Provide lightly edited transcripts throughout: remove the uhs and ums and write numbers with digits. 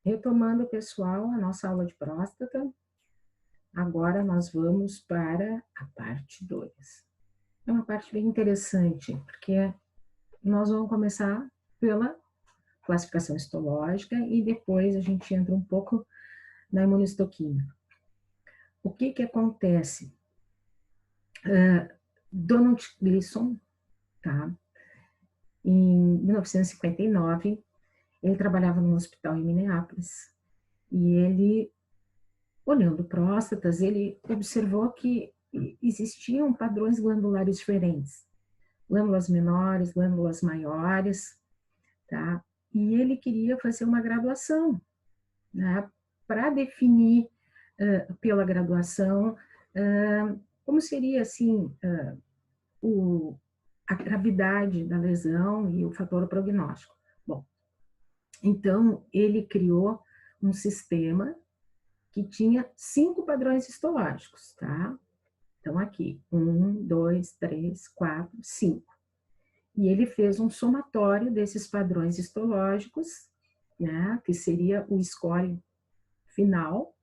Retomando, pessoal, a nossa aula de próstata, agora nós vamos para a parte 2. É uma parte bem interessante, porque nós vamos começar pela classificação histológica e depois a gente entra um pouco na imunistoquímica. O que que acontece? Donald Gleason, tá? Em 1959, ele trabalhava num hospital em Minneapolis e ele, olhando próstatas, ele observou que existiam padrões glandulares diferentes, glândulas menores, glândulas maiores, tá? E ele queria fazer uma graduação, né, para definir pela graduação como seria assim a gravidade da lesão e o fator prognóstico. Bom, então ele criou um sistema que tinha 5 padrões histológicos, tá? Então, aqui, 1, 2, 3, 4, 5. E ele fez um somatório desses padrões histológicos, né, que seria o score final,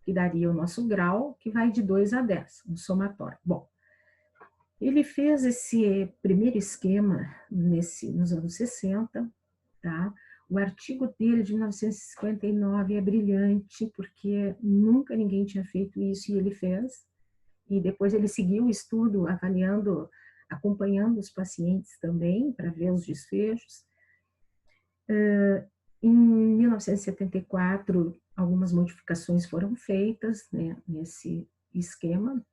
que daria o nosso grau, que vai de 2 a 10, um somatório. Bom, ele fez esse primeiro esquema nos anos 60, tá? O artigo dele, de 1959, é brilhante, porque nunca ninguém tinha feito isso e ele fez. E depois ele seguiu o estudo avaliando, acompanhando os pacientes também, para ver os desfechos. Em 1974, algumas modificações foram feitas, né, nesse esquema,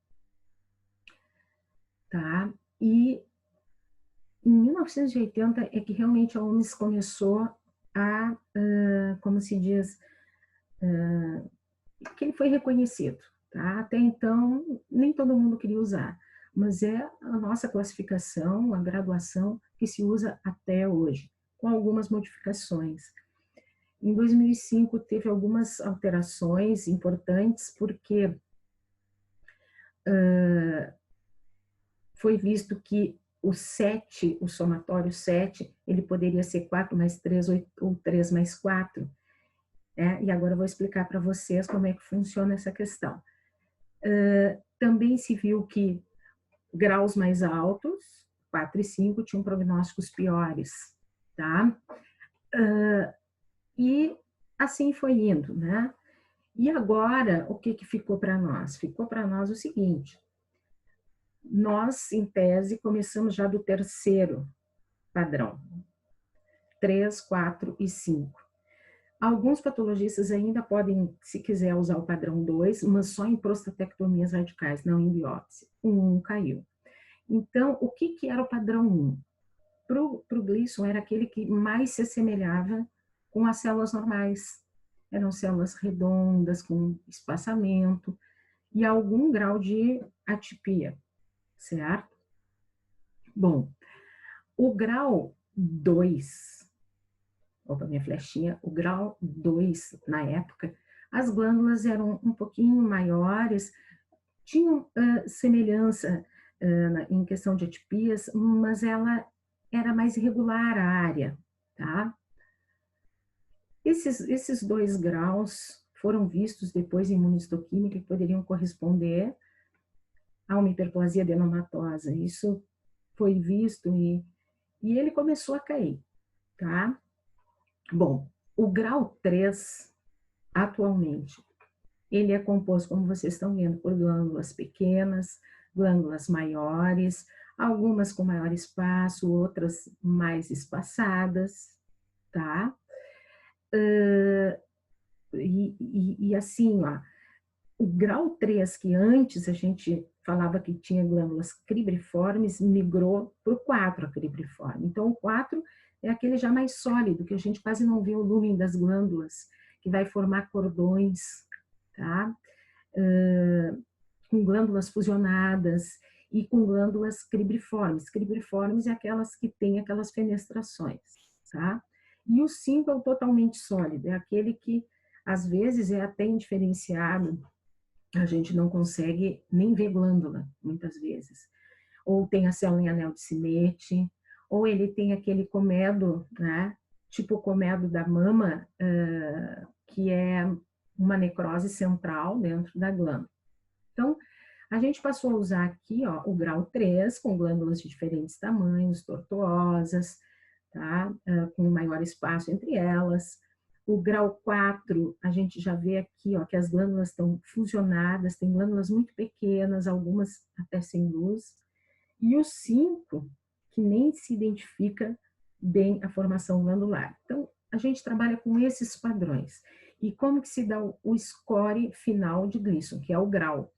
tá? E em 1980 é que realmente a OMS começou a, como se diz, que ele foi reconhecido, tá? Até então, nem todo mundo queria usar, mas é a nossa classificação, a graduação que se usa até hoje, com algumas modificações. Em 2005 teve algumas alterações importantes, porque foi visto que o 7, o somatório 7, ele poderia ser 4 mais 3 ou 3 mais 4. Né? E agora eu vou explicar para vocês como é que funciona essa questão. Também se viu que graus mais altos, 4 e 5, tinham prognósticos piores, tá? E assim foi indo, né? E agora, o que ficou para nós? Ficou para nós o seguinte: nós, em tese, começamos já do terceiro padrão, 3, 4 e 5. Alguns patologistas ainda podem, se quiser, usar o padrão 2, mas só em prostatectomias radicais, não em biópsia. O 1 caiu. Então, o que era o padrão 1? Para o Gleason, era aquele que mais se assemelhava com as células normais. Eram células redondas, com espaçamento e algum grau de atipia, certo? Bom, o grau 2, opa, minha flechinha, o grau 2, na época, as glândulas eram um pouquinho maiores, tinham semelhança em questão de atipias, mas ela era mais irregular a área, tá? Esses 2 graus foram vistos depois em imunistoquímica que poderiam corresponder a uma hiperplasia adenomatosa. Isso foi visto e ele começou a cair, tá? Bom, o grau 3, atualmente, ele é composto, como vocês estão vendo, por glândulas pequenas, glândulas maiores, algumas com maior espaço, outras mais espaçadas, tá? E assim, ó, o grau 3, que antes a gente falava que tinha glândulas cribriformes, migrou para o 4, a cribriforme. Então, o 4 é aquele já mais sólido, que a gente quase não vê o lumen das glândulas, que vai formar cordões, tá? Com glândulas fusionadas e com glândulas cribriformes. Cribriformes é aquelas que têm aquelas fenestrações, tá? E o 5 é o totalmente sólido, é aquele que às vezes é até indiferenciado, a gente não consegue nem ver glândula, muitas vezes. Ou tem a célula em anel de Simet, ou ele tem aquele comedo, né, tipo comedo da mama, que é uma necrose central dentro da glândula. Então, a gente passou a usar aqui, ó, o grau 3, com glândulas de diferentes tamanhos, tortuosas, tá? Com maior espaço entre elas. O grau 4, a gente já vê aqui, ó, que as glândulas estão fusionadas, tem glândulas muito pequenas, algumas até sem luz. E o 5, que nem se identifica bem a formação glandular. Então, a gente trabalha com esses padrões. E como que se dá o score final de Gleason, que é o grau?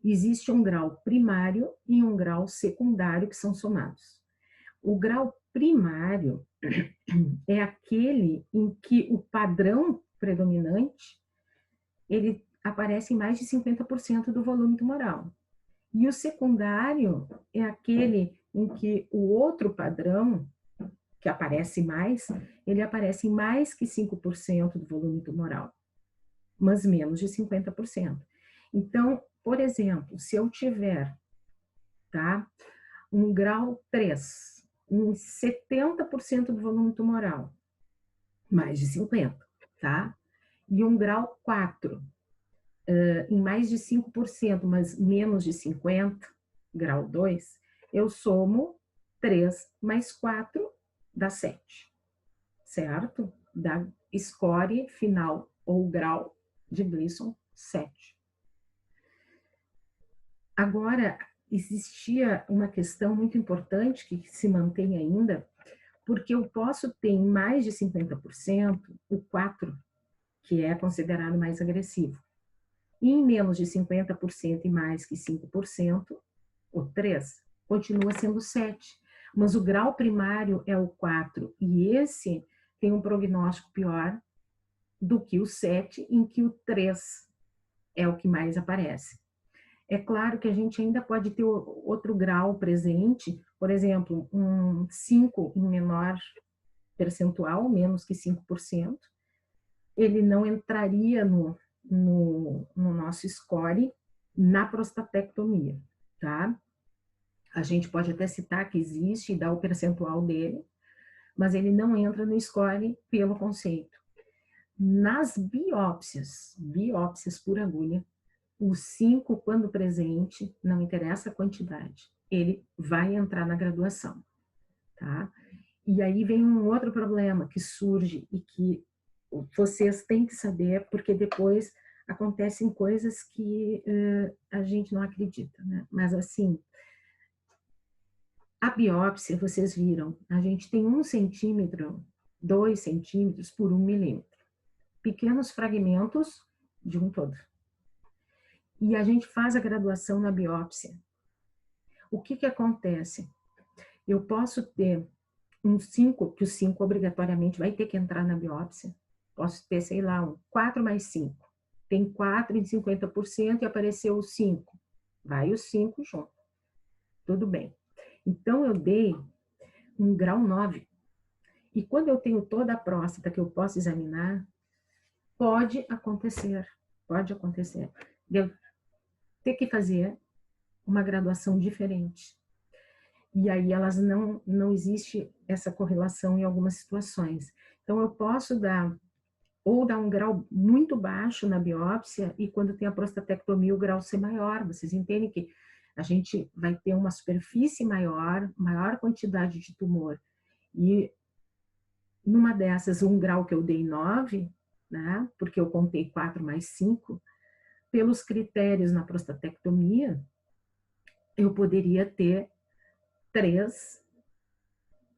Existe um grau primário e um grau secundário que são somados. O grau primário é aquele em que o padrão predominante ele aparece em mais de 50% do volume tumoral. E o secundário é aquele em que o outro padrão, que aparece mais, ele aparece em mais que 5% do volume tumoral, mas menos de 50%. Então, por exemplo, se eu tiver, tá, um grau 3, em 70% do volume tumoral, mais de 50%, tá? E um grau 4, em mais de 5%, mas menos de 50%, grau 2, eu somo 3 mais 4 dá 7, certo? Dá score final ou grau de Gleason 7. Agora, existia uma questão muito importante que se mantém ainda, porque eu posso ter em mais de 50% o 4, que é considerado mais agressivo. E em menos de 50% e mais que 5%, o 3, continua sendo 7. Mas o grau primário é o 4, e esse tem um prognóstico pior do que o 7, em que o 3 é o que mais aparece. É claro que a gente ainda pode ter outro grau presente, por exemplo, um 5 em menor percentual, menos que 5%, ele não entraria no nosso score na prostatectomia, tá? A gente pode até citar que existe e dar o percentual dele, mas ele não entra no score pelo conceito. Nas biópsias por agulha, o 5, quando presente, não interessa a quantidade, ele vai entrar na graduação, tá? E aí vem um outro problema que surge e que vocês têm que saber, porque depois acontecem coisas que a gente não acredita, né? Mas assim, a biópsia, vocês viram, a gente tem 1 centímetro, 2 centímetros por 1 milímetro. Pequenos fragmentos de um todo. E a gente faz a graduação na biópsia. O que acontece? Eu posso ter um 5, que o 5 obrigatoriamente vai ter que entrar na biópsia. Posso ter, sei lá, um 4 mais 5. Tem 4 em 50% e apareceu o 5. Vai o 5 junto. Tudo bem. Então, eu dei um grau 9. E quando eu tenho toda a próstata que eu posso examinar, pode acontecer de eu ter que fazer uma graduação diferente. E aí elas não existe essa correlação em algumas situações. Então eu posso dar um grau muito baixo na biópsia e quando tem a prostatectomia o grau ser maior. Vocês entendem que a gente vai ter uma superfície maior quantidade de tumor. E numa dessas, um grau que eu dei 9, né, porque eu contei 4 mais 5, pelos critérios na prostatectomia, eu poderia ter 3,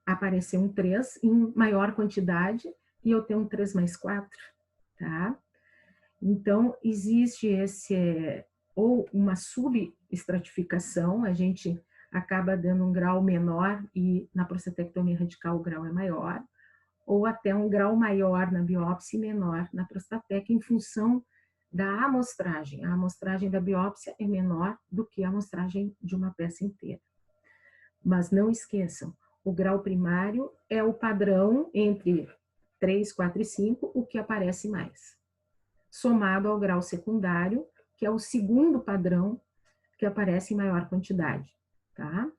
aparecer um 3 em maior quantidade e eu ter um 3 mais 4, tá? Então, existe ou uma subestratificação, a gente acaba dando um grau menor e na prostatectomia radical o grau é maior, ou até um grau maior na biópsia e menor na prostatec, em função da amostragem. A amostragem da biópsia é menor do que a amostragem de uma peça inteira. Mas não esqueçam, o grau primário é o padrão entre 3, 4 e 5, o que aparece mais. Somado ao grau secundário, que é o segundo padrão que aparece em maior quantidade, tá?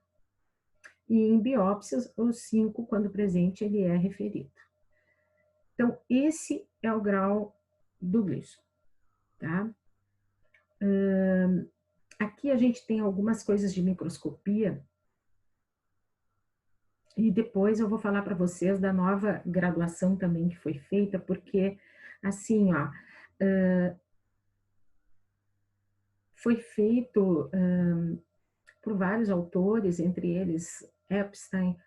e em biópsias, o 5, quando presente, ele é referido. Então, esse é o grau do Gleason, tá? Aqui a gente tem algumas coisas de microscopia, e depois eu vou falar para vocês da nova graduação também que foi feita, porque, assim, ó, foi feito por vários autores, entre eles Epstein,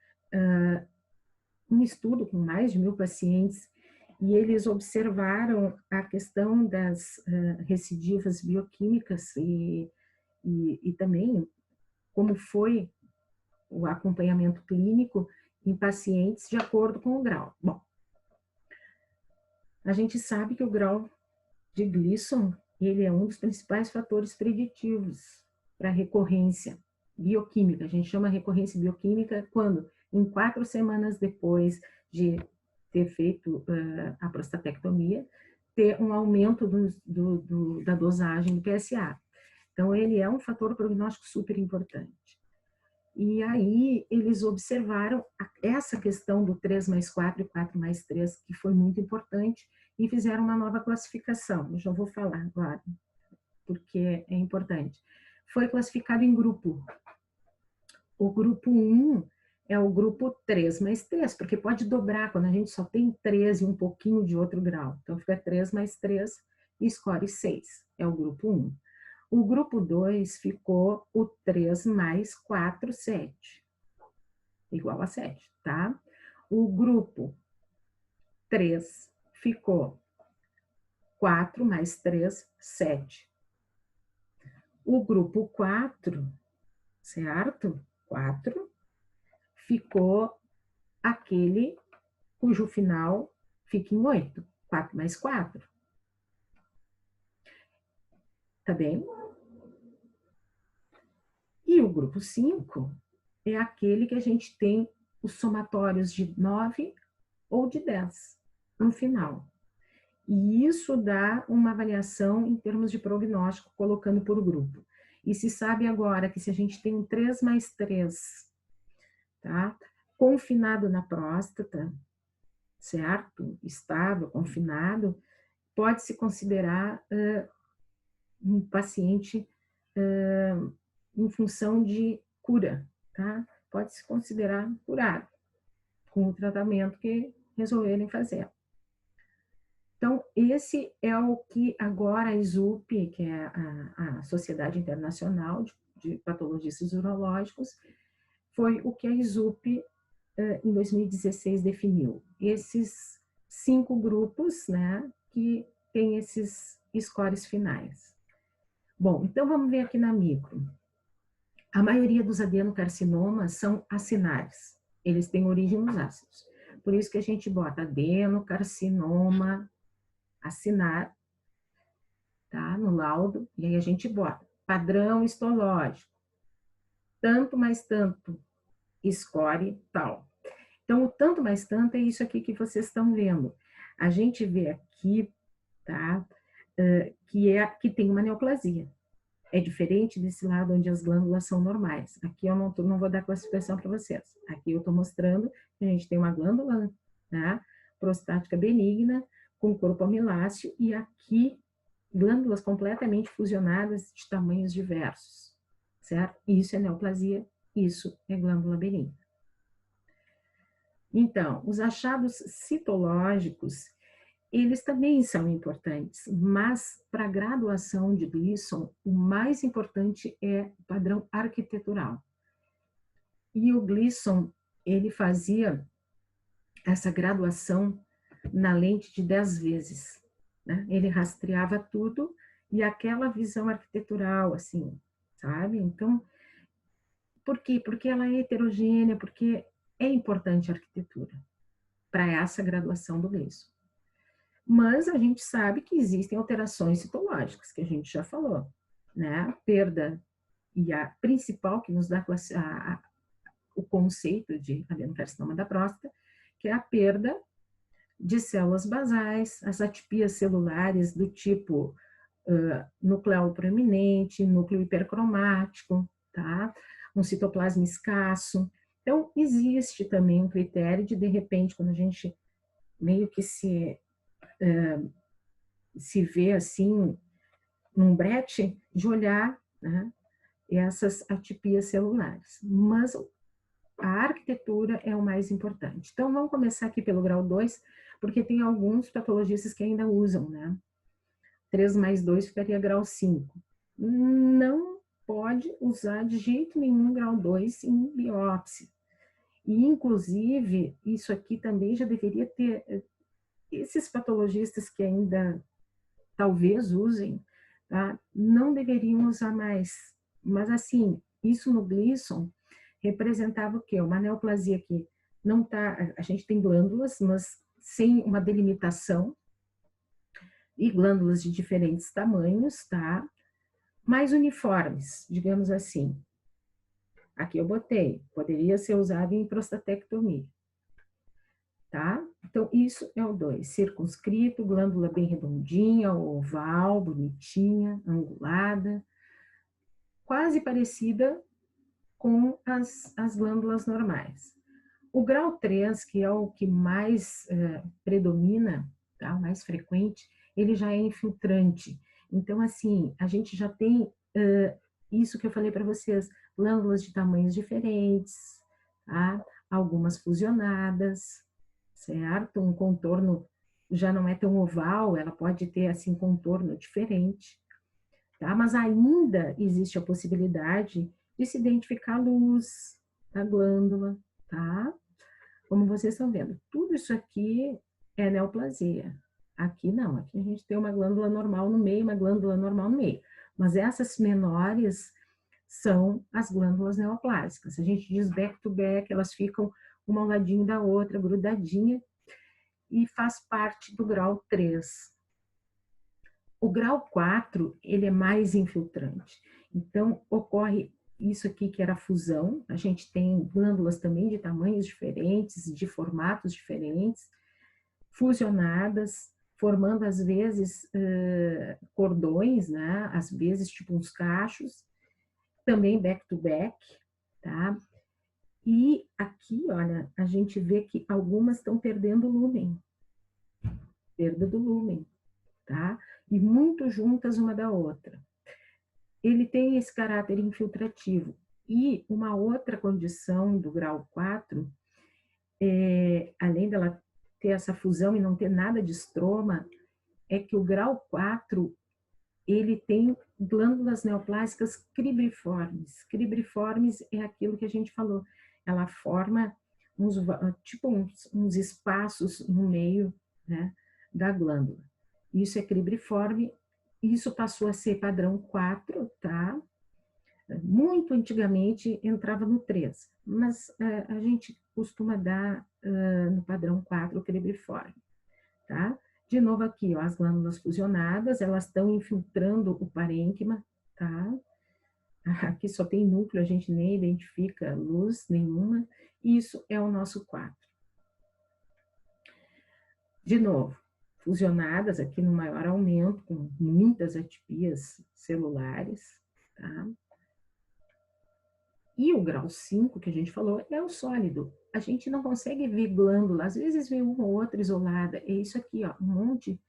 um estudo com mais de 1000 pacientes, e eles observaram a questão das recidivas bioquímicas e também como foi o acompanhamento clínico em pacientes de acordo com o grau. Bom, a gente sabe que o grau de Gleason, ele é um dos principais fatores preditivos para recorrência bioquímica. A gente chama recorrência bioquímica quando, em 4 semanas depois de ter feito a prostatectomia, ter um aumento da dosagem do PSA. Então, ele é um fator prognóstico super importante. E aí, eles observaram essa questão do 3+4 e 4+3, que foi muito importante, e fizeram uma nova classificação. Eu já vou falar agora, porque é importante. Foi classificado em grupo. O grupo 1 é o grupo 3+3, porque pode dobrar quando a gente só tem 3 e um pouquinho de outro grau. Então, fica 3+3 e score 6. É o grupo 1. O grupo 2 ficou o 3+4, 7. Igual a 7, tá? O grupo 3 ficou 4+3, 7. O grupo 4, certo? 4, ficou aquele cujo final fica em 8. 4+4. Tá bem? E o grupo 5 é aquele que a gente tem os somatórios de 9 ou de 10 no final. E isso dá uma avaliação em termos de prognóstico, colocando por grupo. E se sabe agora que se a gente tem um 3+3, tá? Confinado na próstata, certo? Estável, confinado, pode-se considerar um paciente em função de cura, tá? Pode-se considerar curado com o tratamento que resolverem fazer. Então, esse é o que agora a ISUP, que é a Sociedade Internacional de Patologistas Urológicos, foi o que a ISUP, em 2016, definiu. Esses 5 grupos, né, que tem esses scores finais. Bom, então vamos ver aqui na micro. A maioria dos adenocarcinomas são acinares. Eles têm origem nos ácidos. Por isso que a gente bota adenocarcinoma acinar, tá, no laudo, e aí a gente bota padrão histológico, tanto mais tanto, score tal. Então, o tanto mais tanto é isso aqui que vocês estão vendo. A gente vê aqui, tá, que tem uma neoplasia. É diferente desse lado onde as glândulas são normais. Aqui eu não vou dar classificação para vocês. Aqui eu estou mostrando que a gente tem uma glândula, né, prostática benigna, com corpo amiláceo, e aqui glândulas completamente fusionadas de tamanhos diversos, certo? Isso é neoplasia, isso é glândula benigna. Então, os achados citológicos, eles também são importantes, mas para a graduação de Gleason, o mais importante é o padrão arquitetural. E o Gleason, ele fazia essa graduação na lente de 10 vezes, né? Ele rastreava tudo e aquela visão arquitetural, assim, sabe? Então, por quê? Porque ela é heterogênea, porque é importante a arquitetura para essa graduação do Gleason. Mas a gente sabe que existem alterações citológicas, que a gente já falou, né? A perda, e a principal que nos dá o conceito de adenocarcinoma da próstata, que é a perda de células basais, as atipias celulares do tipo nuclear proeminente, núcleo hipercromático, tá? Um citoplasma escasso. Então, existe também um critério de repente, quando a gente meio que se vê assim, num brete, de olhar, né, essas atipias celulares. Mas a arquitetura é o mais importante. Então, vamos começar aqui pelo grau 2, porque tem alguns patologistas que ainda usam, né? 3 mais 2 ficaria grau 5. Não pode usar de jeito nenhum grau 2 em biópsia. E, inclusive, isso aqui também já deveria ter, esses patologistas que ainda talvez usem, tá? Não deveriam usar mais. Mas, assim, isso no Gleason representava o quê? Uma neoplasia que não tá, a gente tem glândulas, mas sem uma delimitação, e glândulas de diferentes tamanhos, tá? Mais uniformes, digamos assim. Aqui eu botei, poderia ser usado em prostatectomia, tá? Então, isso é o 2, circunscrito, glândula bem redondinha, oval, bonitinha, angulada, quase parecida com as glândulas normais. O grau 3, que é o que mais predomina, tá? O mais frequente, ele já é infiltrante. Então, assim, a gente já tem isso que eu falei para vocês, glândulas de tamanhos diferentes, tá? Algumas fusionadas, certo? Um contorno já não é tão oval, ela pode ter, assim, contorno diferente, tá? Mas ainda existe a possibilidade de se identificar a luz da glândula, tá? Como vocês estão vendo, tudo isso aqui é neoplasia. Aqui não, aqui a gente tem uma glândula normal no meio, uma glândula normal no meio. Mas essas menores são as glândulas neoplásicas. A gente diz back to back, elas ficam uma ao ladinho da outra, grudadinha, e faz parte do grau 3. O grau 4, ele é mais infiltrante. Então, ocorre isso aqui que era a fusão, a gente tem glândulas também de tamanhos diferentes, de formatos diferentes, fusionadas, formando às vezes cordões, né? Às vezes tipo uns cachos, também back to back, tá? E aqui, olha, a gente vê que algumas estão perdendo lumen, perda do lumen, tá? E muito juntas uma da outra. Ele tem esse caráter infiltrativo. E uma outra condição do grau 4, além dela ter essa fusão e não ter nada de estroma, é que o grau 4, ele tem glândulas neoplásicas cribriformes. Cribriformes é aquilo que a gente falou. Ela forma uns espaços no meio, né, da glândula. Isso é cribriforme. Isso passou a ser padrão 4, tá? Muito antigamente entrava no 3, mas a gente costuma dar no padrão 4 o cribriforme, tá? De novo aqui, ó, as glândulas fusionadas, elas estão infiltrando o parênquima, tá? Aqui só tem núcleo, a gente nem identifica luz nenhuma. Isso é o nosso 4. De novo, fusionadas aqui no maior aumento, com muitas atipias celulares, tá? E o grau 5, que a gente falou, é o sólido. A gente não consegue ver glândula, às vezes vê uma ou outra isolada. É isso aqui, ó, um monte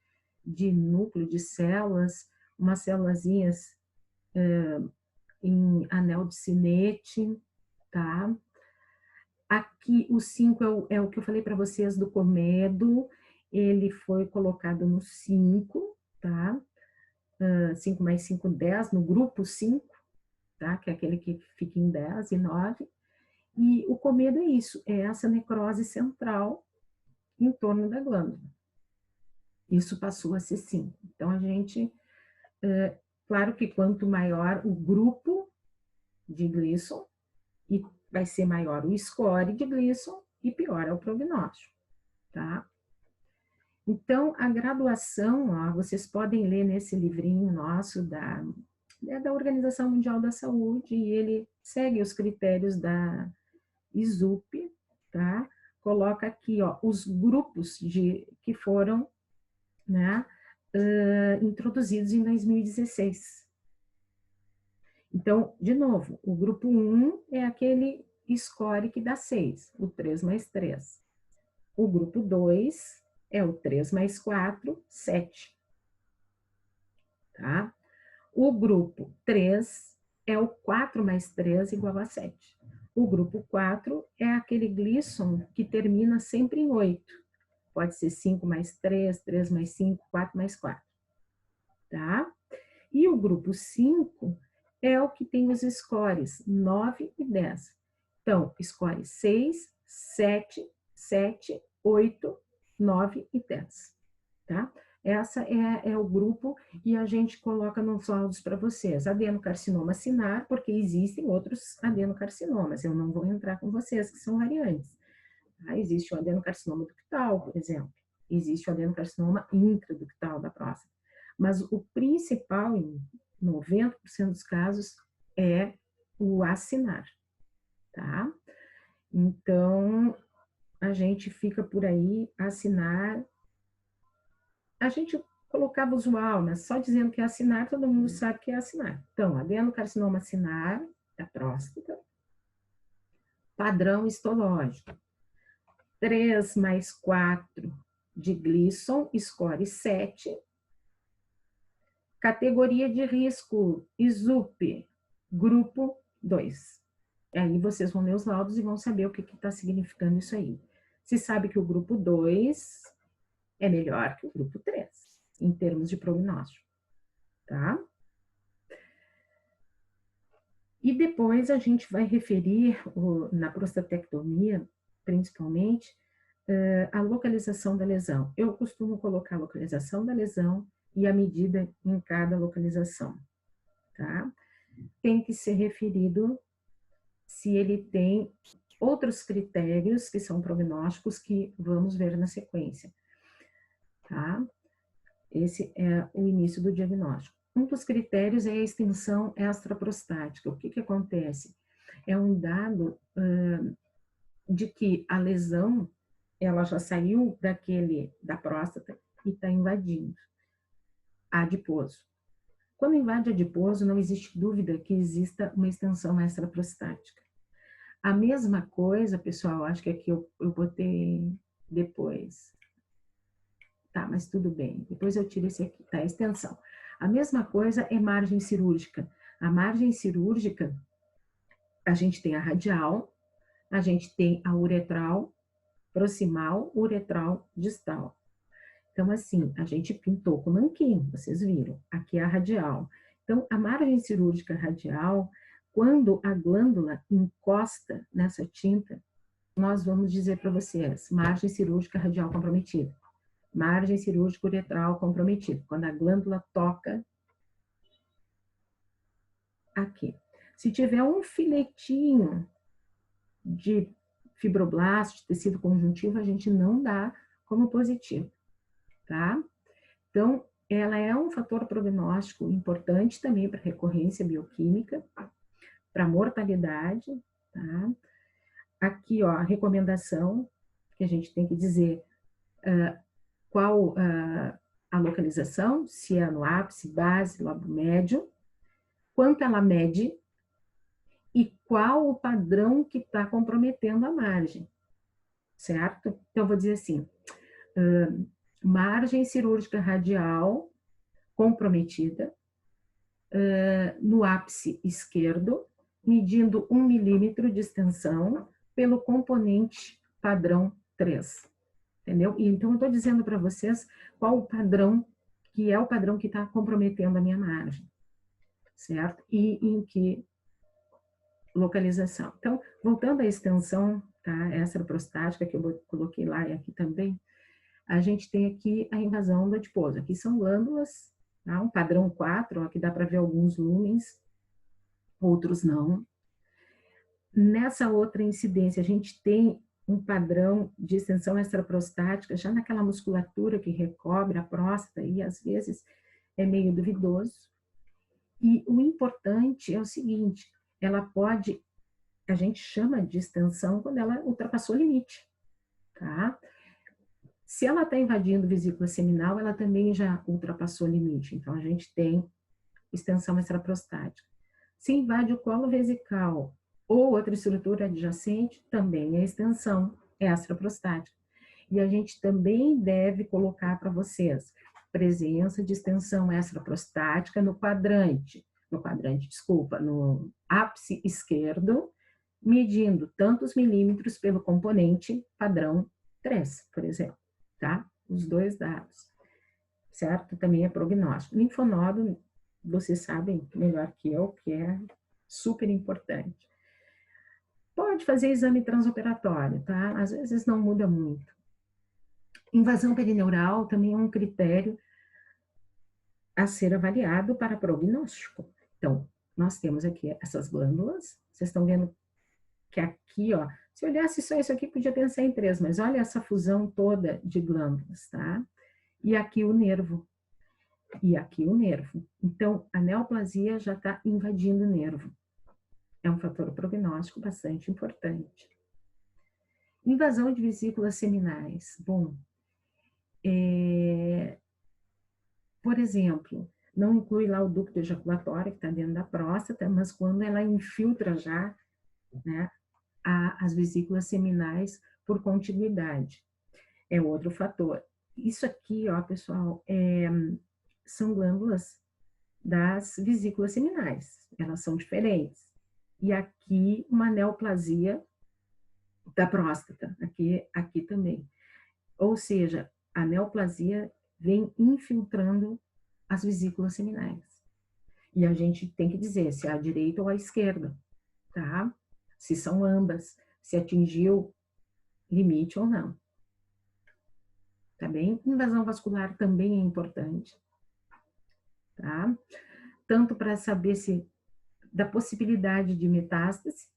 de núcleo de células, umas célulazinhas em anel de sinete, tá? Aqui o 5 é o que eu falei para vocês do comedo, ele foi colocado no 5, tá? 5 mais 5, 10, no grupo 5, tá? Que é aquele que fica em 10 e 9. E o comedo é isso, é essa necrose central em torno da glândula. Isso passou a ser 5. Então, a gente, claro que quanto maior o grupo de Gleason, e vai ser maior o score de Gleason, e pior é o prognóstico, tá? Então, a graduação, ó, vocês podem ler nesse livrinho nosso da Organização Mundial da Saúde, e ele segue os critérios da ISUP, tá? Coloca aqui, ó, os grupos que foram, né, introduzidos em 2016. Então, de novo, o grupo 1 é aquele score que dá 6, o 3 mais 3. O grupo 2 é o 3 mais 4, 7. Tá? O grupo 3 é o 4 mais 3 igual a 7. O grupo 4 é aquele Gleason que termina sempre em 8. Pode ser 5 mais 3, 3 mais 5, 4 mais 4. Tá? E o grupo 5 é o que tem os scores 9 e 10. Então, score 6, 7, 7, 8, 9 e 10. Tá? Essa é o grupo e a gente coloca nos laudos para vocês. Adenocarcinoma cinar, porque existem outros adenocarcinomas. Eu não vou entrar com vocês, que são variantes. Tá? Existe o adenocarcinoma ductal, por exemplo. Existe o adenocarcinoma intraductal da próstata. Mas o principal, em 90% dos casos, é o acinar. Tá? Então, a gente fica por aí, acinar. A gente colocava usual, mas só dizendo que é acinar, todo mundo sabe que é acinar. Então, adenocarcinoma acinar da próstata, padrão histológico. 3 mais 4 de Gleason, score 7. Categoria de risco, ISUP, grupo 2. Aí vocês vão ler os laudos e vão saber o que está significando isso aí. Se sabe que o grupo 2 é melhor que o grupo 3, em termos de prognóstico, tá? E depois a gente vai referir, na prostatectomia, principalmente, a localização da lesão. Eu costumo colocar a localização da lesão e a medida em cada localização, tá? Tem que ser referido se ele tem outros critérios que são prognósticos que vamos ver na sequência, tá? Esse é o início do diagnóstico. Um dos critérios é a extensão extraprostática. O que que acontece? É um dado de que a lesão, ela já saiu da próstata e está invadindo adiposo. Quando invade adiposo, não existe dúvida que exista uma extensão extraprostática. A mesma coisa, pessoal, acho que aqui eu botei depois. Tá, mas tudo bem. Depois eu tiro esse aqui, tá? Extensão. A mesma coisa é margem cirúrgica. A margem cirúrgica, a gente tem a radial, a gente tem a uretral, proximal, uretral, distal. Então, assim, a gente pintou com nanquim, vocês viram. Aqui é a radial. Então, a margem cirúrgica radial, quando a glândula encosta nessa tinta, nós vamos dizer para vocês, margem cirúrgica radial comprometida. Margem cirúrgica uretral comprometida. Quando a glândula toca aqui. Se tiver um filetinho de fibroblasto, de tecido conjuntivo, a gente não dá como positivo, tá? Então, ela é um fator prognóstico importante também para recorrência bioquímica, para mortalidade, tá? Aqui, ó, a recomendação que a gente tem que dizer qual a localização, se é no ápice, base, lobo médio, quanto ela mede e qual o padrão que está comprometendo a margem, certo? Então, eu vou dizer assim, margem cirúrgica radial comprometida, no ápice esquerdo, medindo 1 milímetro de extensão pelo componente padrão 3, entendeu? E então, eu estou dizendo para vocês qual o padrão, que é o padrão que está comprometendo a minha margem, certo? E em que localização. Então, voltando à extensão, tá? Essa prostática que eu coloquei lá e aqui também, a gente tem aqui a invasão do adiposo. Aqui são glândulas, tá? Um padrão 4, aqui dá para ver alguns lúmens, outros não. Nessa outra incidência, a gente tem um padrão de extensão extraprostática, já naquela musculatura que recobre a próstata, e às vezes é meio duvidoso. E o importante é o seguinte, ela pode, a gente chama de extensão quando ela ultrapassou o limite, tá? Se ela está invadindo vesícula seminal, ela também já ultrapassou o limite, então a gente tem extensão extraprostática. Se invade o colo vesical Ou outra estrutura adjacente também é extensão extraprostática. E a gente também deve colocar para vocês presença de extensão extraprostática no no ápice esquerdo, medindo tantos milímetros pelo componente padrão 3, por exemplo, tá? Os dois dados, certo? Também é prognóstico. Linfonodo, vocês sabem melhor que eu, que é super importante. Pode fazer exame transoperatório, tá? Às vezes não muda muito. Invasão perineural também é um critério a ser avaliado para prognóstico. Então, nós temos aqui essas glândulas, vocês estão vendo que aqui, ó, se olhasse só isso aqui, podia pensar em 3, mas olha essa fusão toda de glândulas, tá? E aqui o nervo. E aqui o nervo. Então, a neoplasia já está invadindo o nervo. É um fator prognóstico bastante importante. Invasão de vesículas seminais. Bom, por exemplo, não inclui lá o ducto ejaculatório, que está dentro da próstata, mas quando ela infiltra já, né, as vesículas seminais por contiguidade. É outro fator. Isso aqui, ó, pessoal, são glândulas das vesículas seminais. Elas são diferentes. E aqui, uma neoplasia da próstata, aqui também. Ou seja, a neoplasia vem infiltrando as vesículas seminais. E a gente tem que dizer se é à direita ou à esquerda, tá? Se são ambas, se atingiu limite ou não. Tá bem? Invasão vascular também é importante, tá? Tanto para saber se da possibilidade de metástase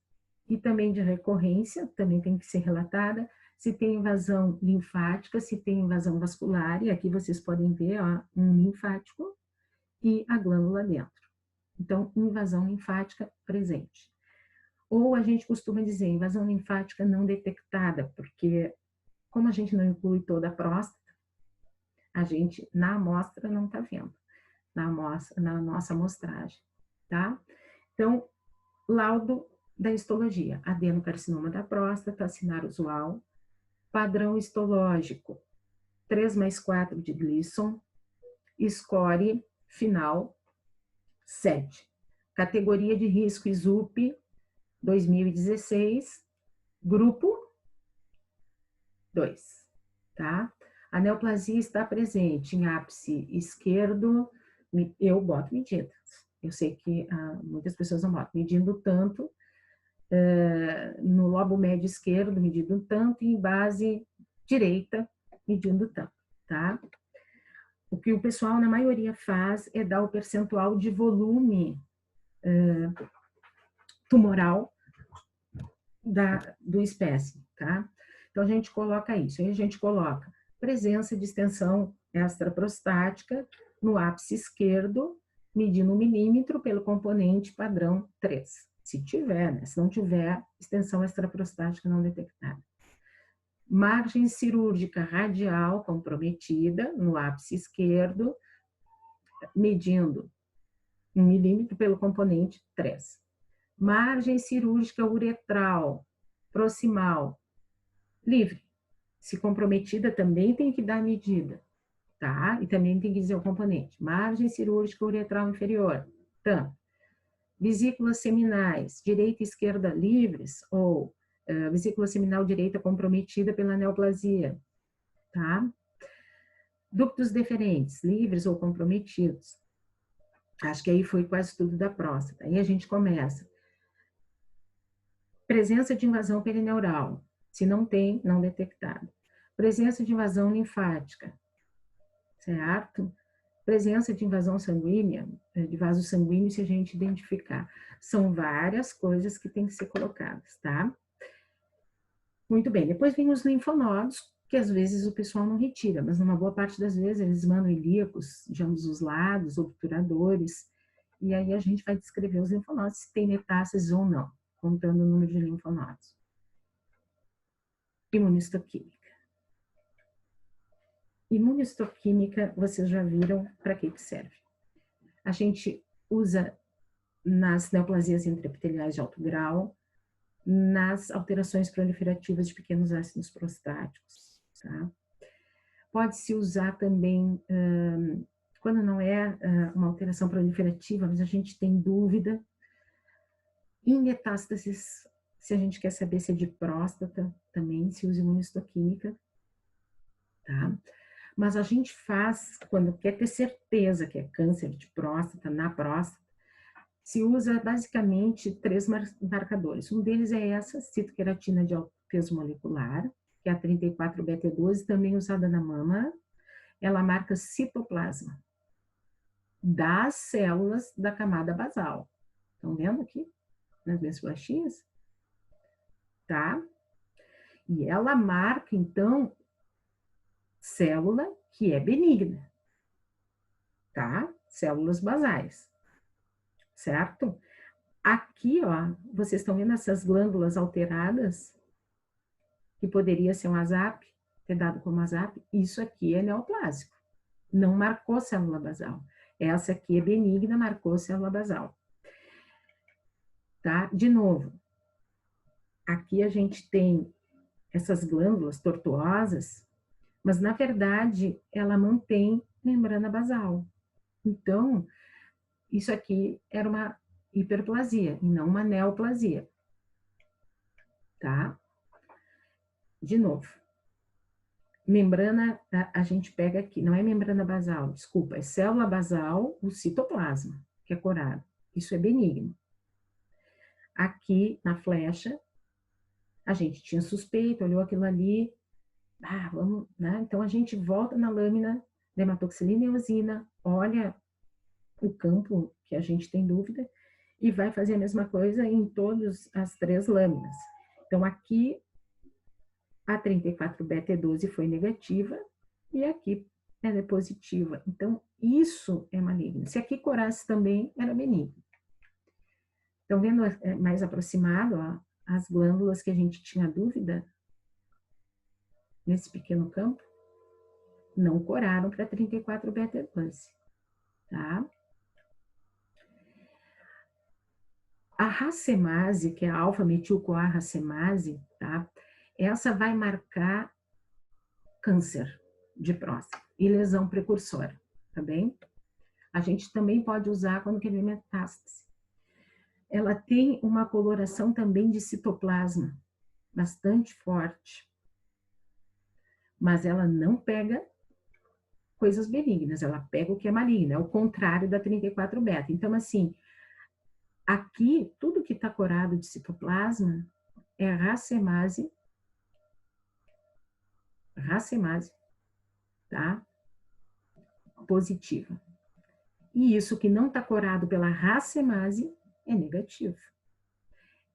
e também de recorrência, também tem que ser relatada, se tem invasão linfática, se tem invasão vascular, e aqui vocês podem ver, ó, um linfático e a glândula dentro. Então, invasão linfática presente. Ou a gente costuma dizer invasão linfática não detectada, porque como a gente não inclui toda a próstata, a gente na amostra não está vendo, na nossa amostragem, tá? Então, laudo da histologia, adenocarcinoma da próstata, sinal usual, padrão histológico, 3+4 de Gleason, score final 7. Categoria de risco ISUP 2016, grupo 2, tá? A neoplasia está presente em ápice esquerdo, eu boto medidas. Eu sei que muitas pessoas não botam, medindo tanto, no lobo médio esquerdo, medindo tanto, e em base direita, medindo tanto, tá? O que o pessoal, na maioria, faz é dar o percentual de volume tumoral do espécime, tá? Então, a gente coloca isso. Aí a gente coloca presença de extensão extraprostática no ápice esquerdo, medindo 1 milímetro pelo componente padrão 3. Se tiver, né? Se não tiver, extensão extraprostática não detectada. Margem cirúrgica radial comprometida no ápice esquerdo, medindo 1 milímetro pelo componente 3. Margem cirúrgica uretral proximal livre. Se comprometida, também tem que dar medida, tá? E também tem que dizer o componente. Margem cirúrgica uretral inferior, tanto. Vesículas seminais, direita e esquerda livres, ou vesícula seminal direita comprometida pela neoplasia, tá? Ductos deferentes, livres ou comprometidos. Acho que aí foi quase tudo da próstata. Aí a gente começa. Presença de invasão perineural. Se não tem, não detectado. Presença de invasão linfática, certo? Presença de invasão sanguínea, de vaso sanguíneo, se a gente identificar. São várias coisas que têm que ser colocadas, tá? Muito bem, depois vem os linfonodos, que às vezes o pessoal não retira, mas numa boa parte das vezes eles mandam ilíacos de ambos os lados, obturadores, e aí a gente vai descrever os linfonodos, se tem metástases ou não, contando o número de linfonodos. Imunistoquímica. Imunistoquímica, vocês já viram para que serve. A gente usa nas neoplasias intraepiteliais de alto grau, nas alterações proliferativas de pequenos ácidos prostáticos, tá? Pode-se usar também, quando não é uma alteração proliferativa, mas a gente tem dúvida, em metástases, se a gente quer saber se é de próstata, também se usa imunistoquímica, tá? Mas a gente faz, quando quer ter certeza que é câncer de próstata, na próstata, se usa basicamente 3 marcadores. Um deles é essa citoqueratina de alto peso molecular, que é a 34-beta-12, também usada na mama. Ela marca citoplasma das células da camada basal. Estão vendo aqui nas minhas flechinhas? Tá? E ela marca, então, célula que é benigna, tá? Células basais, certo? Aqui, ó, vocês estão vendo essas glândulas alteradas, que poderia ser um ASAP, ter dado como ASAP, isso aqui é neoplásico, não marcou célula basal. Essa aqui é benigna, marcou célula basal. Tá? De novo, aqui a gente tem essas glândulas tortuosas, mas na verdade ela mantém membrana basal. Então, isso aqui era uma hiperplasia e não uma neoplasia. Tá? De novo, membrana, a gente pega aqui, não é membrana basal, desculpa, é célula basal, o citoplasma, que é corado. Isso é benigno. Aqui na flecha, a gente tinha suspeito, olhou aquilo ali, vamos, né? Então a gente volta na lâmina de hematoxilina e eosina, olha o campo que a gente tem dúvida e vai fazer a mesma coisa em todas as 3 lâminas. Então aqui a 34-beta-12 foi negativa e aqui ela é positiva. Então isso é maligno. Se aqui corasse também era benigno. Estão vendo mais aproximado, ó, as glândulas que a gente tinha dúvida nesse pequeno campo? Não coraram para 34-beta-12, tá? A racemase, que é a alfa-metil-CoA racemase, tá? Essa vai marcar câncer de próstata e lesão precursora, tá bem? A gente também pode usar quando quer ver metástase. Ela tem uma coloração também de citoplasma, bastante forte, mas ela não pega coisas benignas, ela pega o que é maligno, é o contrário da 34-beta. Então, assim, aqui, tudo que está corado de citoplasma é racemase, tá? Positiva. E isso que não está corado pela racemase é negativo.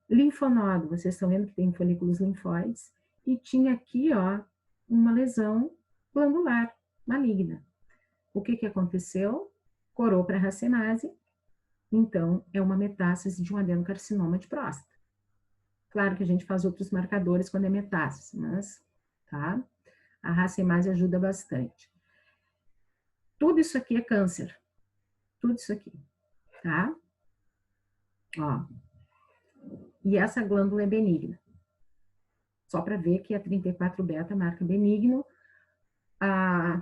Linfonodo, vocês estão vendo que tem folículos linfóides, e tinha aqui, ó, uma lesão glandular maligna. O que que aconteceu? Corou para a racemase, então é uma metástase de um adenocarcinoma de próstata. Claro que a gente faz outros marcadores quando é metástase, mas, tá? A racemase ajuda bastante. Tudo isso aqui é câncer. Tudo isso aqui, tá? Ó. E essa glândula é benigna. Só para ver que a 34-beta marca benigno. A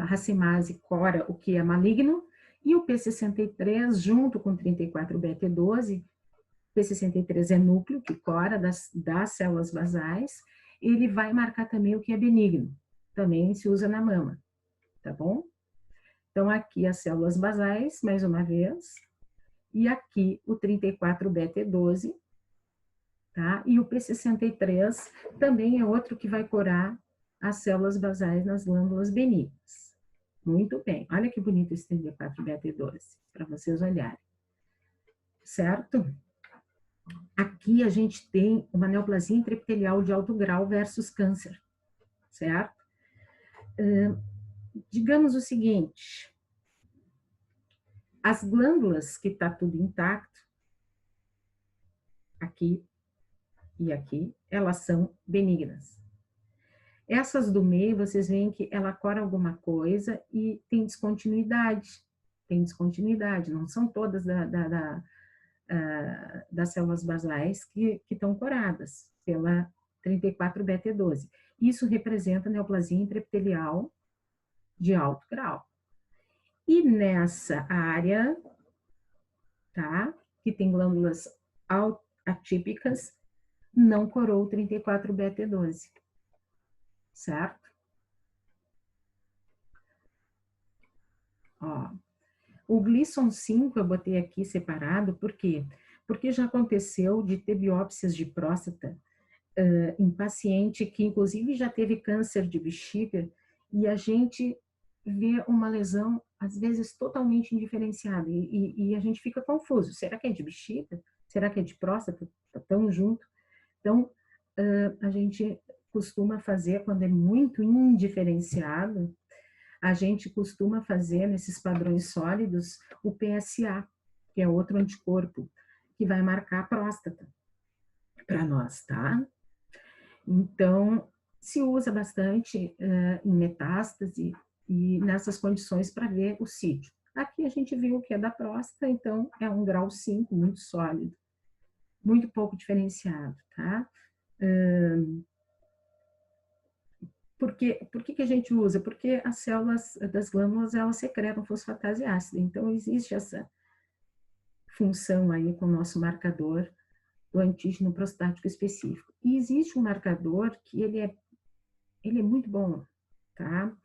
racemase cora o que é maligno. E o P63, junto com 34-beta-12, P63 é núcleo, que cora das células basais, ele vai marcar também o que é benigno. Também se usa na mama, tá bom? Então, aqui as células basais, mais uma vez, e aqui o 34-beta-12, tá? E o P63 também é outro que vai corar as células basais nas glândulas benignas. Muito bem, olha que bonito esse 34-beta-12, para vocês olharem. Certo? Aqui a gente tem uma neoplasia intraepitelial de alto grau versus câncer, certo? Digamos o seguinte, as glândulas que está tudo intacto, aqui e aqui, elas são benignas. Essas do meio, vocês veem que ela cora alguma coisa e tem descontinuidade. Tem descontinuidade, não são todas das células basais que estão coradas pela 34-beta-12. Isso representa neoplasia intraepitelial de alto grau. E nessa área, tá, que tem glândulas atípicas, não corou o 34-beta-12, certo? Ó, o Gleason 5 eu botei aqui separado, por quê? Porque já aconteceu de ter biópsias de próstata em paciente que inclusive já teve câncer de bexiga e a gente vê uma lesão, às vezes, totalmente indiferenciada e a gente fica confuso. Será que é de bexiga? Será que é de próstata? Tá tão junto. Então, a gente costuma fazer, quando é muito indiferenciado, a gente costuma fazer, nesses padrões sólidos, o PSA, que é outro anticorpo, que vai marcar a próstata para nós, tá? Então, se usa bastante em metástase e nessas condições para ver o sítio. Aqui a gente viu que é da próstata, então é um grau 5, muito sólido, muito pouco diferenciado, tá? Por que a gente usa? Porque as células das glândulas, elas secretam fosfatase ácida, então existe essa função aí com o nosso marcador do antígeno prostático específico. E existe um marcador que ele é muito bom, tá?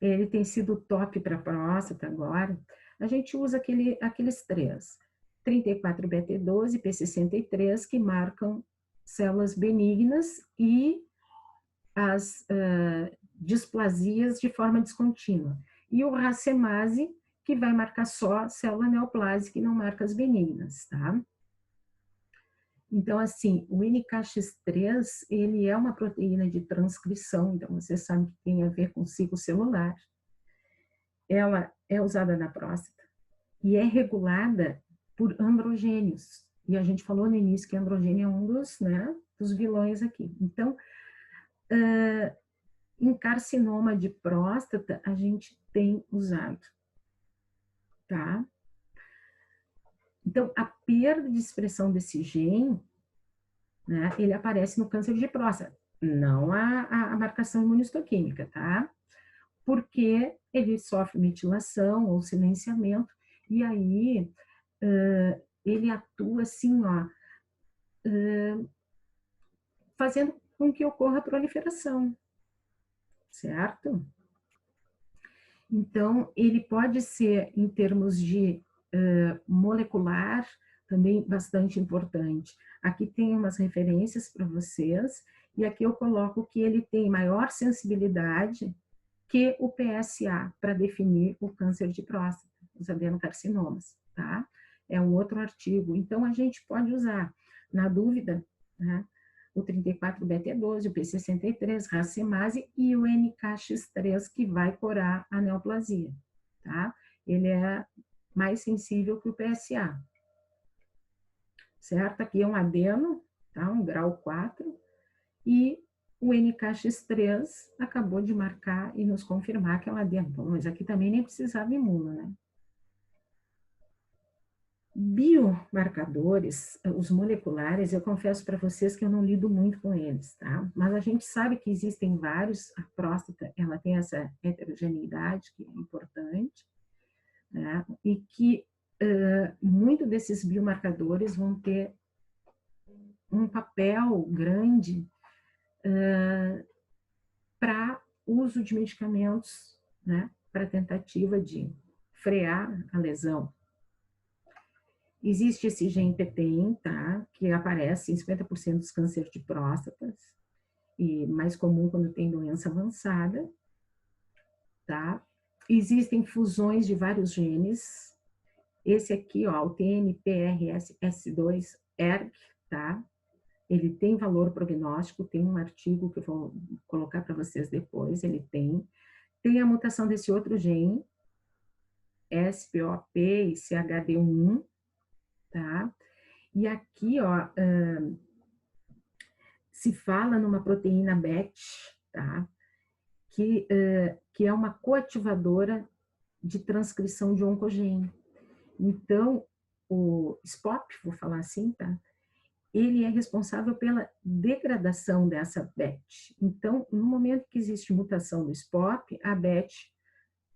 Ele tem sido top para próstata agora. A gente usa aqueles três, 34-beta-12, P63, que marcam células benignas e as displasias de forma descontínua. E o racemase, que vai marcar só célula neoplásica e não marca as benignas, tá? Então, assim, o NKX3, ele é uma proteína de transcrição, então você sabe que tem a ver com ciclo celular. Ela é usada na próstata e é regulada por androgênios. E a gente falou no início que androgênio é um dos vilões aqui. Então, em carcinoma de próstata, a gente tem usado, tá? Então, a perda de expressão desse gene, né, ele aparece no câncer de próstata, não a marcação imunistoquímica, tá? Porque ele sofre metilação ou silenciamento, e aí ele atua assim, ó, fazendo com que ocorra a proliferação, certo? Então, ele pode ser, em termos de molecular, também bastante importante. Aqui tem umas referências para vocês, e aqui eu coloco que ele tem maior sensibilidade que o PSA para definir o câncer de próstata, os adenocarcinomas, tá? É um outro artigo. Então, a gente pode usar, na dúvida, né, o 34-beta-12, o P63, racemase e o NKX3, que vai curar a neoplasia, tá? Ele é mais sensível que o PSA, certo? Aqui é um adeno, tá? Um grau 4, e o NKX3 acabou de marcar e nos confirmar que é um adeno. Bom, mas aqui também nem precisava imuno, né? Biomarcadores, os moleculares, eu confesso para vocês que eu não lido muito com eles, tá? Mas a gente sabe que existem vários, a próstata, ela tem essa heterogeneidade que é importante, né? E que muito desses biomarcadores vão ter um papel grande para uso de medicamentos, né? Para tentativa de frear a lesão. Existe esse gene PTEN, tá? Que aparece em 50% dos cânceres de próstata, e mais comum quando tem doença avançada, tá? Existem fusões de vários genes. Esse aqui, ó, o TNPRS2-ERG, tá? Ele tem valor prognóstico, tem um artigo que eu vou colocar para vocês depois, ele tem. Tem a mutação desse outro gene, SPOP e CHD1, tá? E aqui, ó, se fala numa proteína BET, tá? Que é uma coativadora de transcrição de oncogene. Então, o SPOP, vou falar assim, tá? Ele é responsável pela degradação dessa BET. Então, no momento que existe mutação do SPOP, a BET,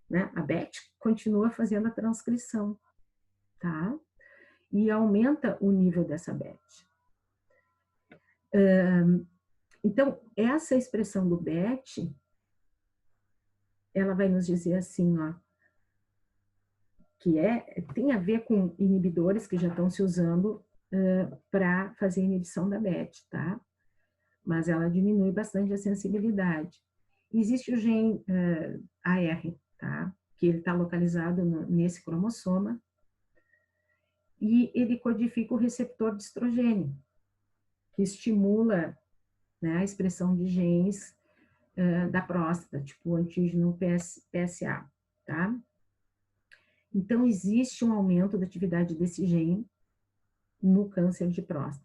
né, a BET continua fazendo a transcrição, tá? E aumenta o nível dessa BET. Então, essa expressão do BET, ela vai nos dizer assim, ó, que tem a ver com inibidores que já estão se usando para fazer a inibição da BET, tá? Mas ela diminui bastante a sensibilidade. Existe o gene AR, tá? Que ele está localizado nesse cromossoma e ele codifica o receptor de estrogênio, que estimula, né, a expressão de genes da próstata, tipo o antígeno PSA, tá? Então, existe um aumento da atividade desse gene no câncer de próstata.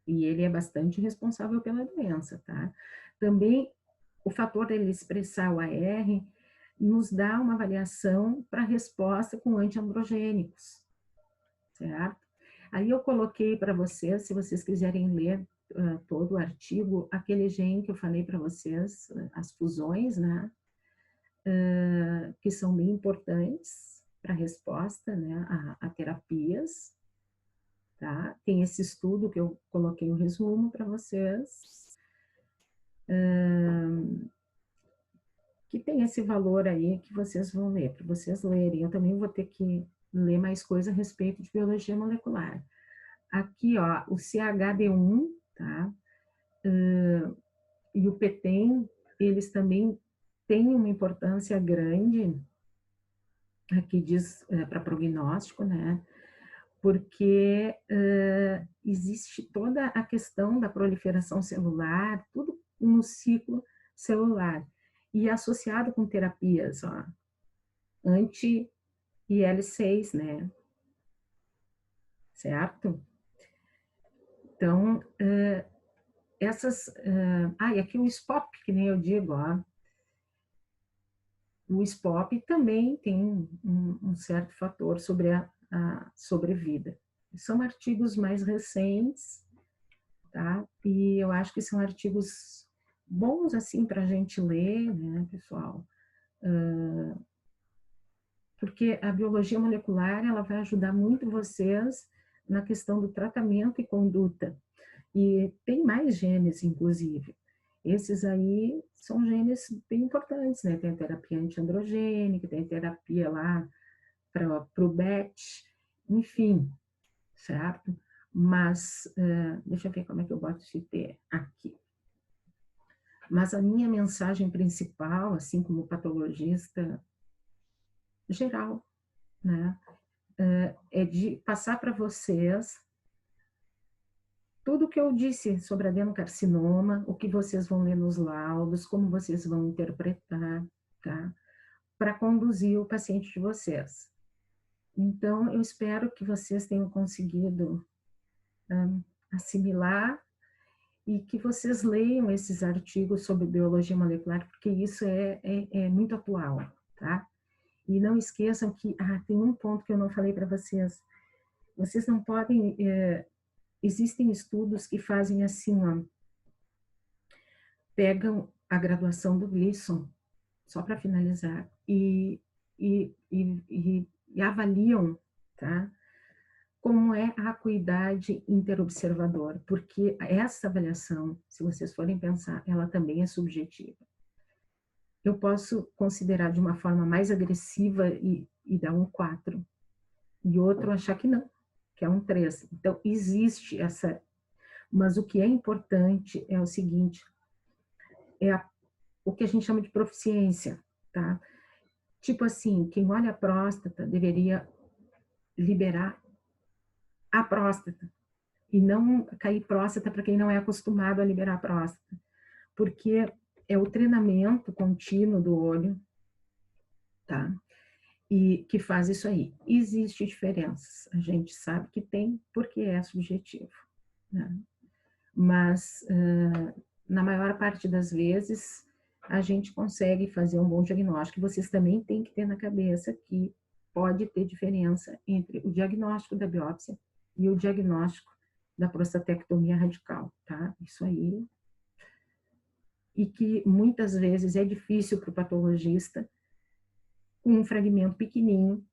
E ele é bastante responsável pela doença, tá? Também, o fator dele expressar o AR nos dá uma avaliação para resposta com antiandrogênicos, certo? Aí eu coloquei para vocês, se vocês quiserem ler todo o artigo, aquele gene que eu falei para vocês, as fusões, né? Que são bem importantes para a resposta, né, a terapias, tá? Tem esse estudo que eu coloquei o resumo para vocês, que tem esse valor aí que vocês vão ler, para vocês lerem. Eu também vou ter que ler mais coisa a respeito de biologia molecular. Aqui, ó, o CHD1, tá? E o PTEN, eles também têm uma importância grande, aqui diz para prognóstico, né? Porque existe toda a questão da proliferação celular, tudo no ciclo celular, e associado com terapias, ó, anti-IL-6, né? Certo? Então, essas... e aqui o SPOP, que nem eu digo, ó, o SPOP também tem um certo fator sobre a sobrevida. São artigos mais recentes, tá? E eu acho que são artigos bons, assim, para a gente ler, né, pessoal? Porque a biologia molecular, ela vai ajudar muito vocês na questão do tratamento e conduta. E tem mais genes, inclusive. Esses aí são genes bem importantes, né? Tem a terapia antiandrogênica, tem a terapia lá para o BET, enfim, certo? Mas, deixa eu ver como é que eu boto esse T aqui. Mas a minha mensagem principal, assim como patologista geral, né? É de passar para vocês tudo que eu disse sobre adenocarcinoma, o que vocês vão ler nos laudos, como vocês vão interpretar, tá? Para conduzir o paciente de vocês. Então, eu espero que vocês tenham conseguido assimilar e que vocês leiam esses artigos sobre biologia molecular, porque isso é muito atual, tá? E não esqueçam que, tem um ponto que eu não falei para vocês. Vocês não podem... existem estudos que fazem assim, ó, pegam a graduação do Gleason, só para finalizar, e avaliam, tá? Como é a acuidade interobservador, porque essa avaliação, se vocês forem pensar, ela também é subjetiva. Eu posso considerar de uma forma mais agressiva e dar um 4, e outro achar que não, que é um 3. Então, existe essa... Mas o que é importante é o seguinte, o que a gente chama de proficiência, tá? Tipo assim, quem olha a próstata deveria liberar a próstata e não cair próstata para quem não é acostumado a liberar a próstata, porque é o treinamento contínuo do olho, tá? E que faz isso aí. Existe diferenças, a gente sabe que tem, porque é subjetivo, né? Mas, na maior parte das vezes, a gente consegue fazer um bom diagnóstico. Vocês também têm que ter na cabeça que pode ter diferença entre o diagnóstico da biópsia e o diagnóstico da prostatectomia radical, tá? Isso aí. E que muitas vezes é difícil para o patologista, com um fragmento pequenininho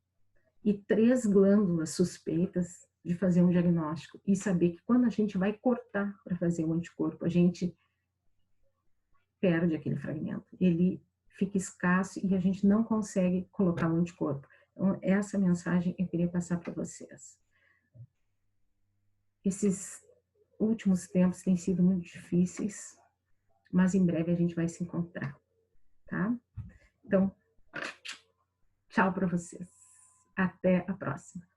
e 3 glândulas suspeitas, de fazer um diagnóstico e saber que quando a gente vai cortar para fazer o anticorpo, a gente perde aquele fragmento. Ele fica escasso e a gente não consegue colocar o anticorpo. Então, essa mensagem eu queria passar para vocês. Esses últimos tempos têm sido muito difíceis, mas em breve a gente vai se encontrar, tá? Então, tchau para vocês. Até a próxima.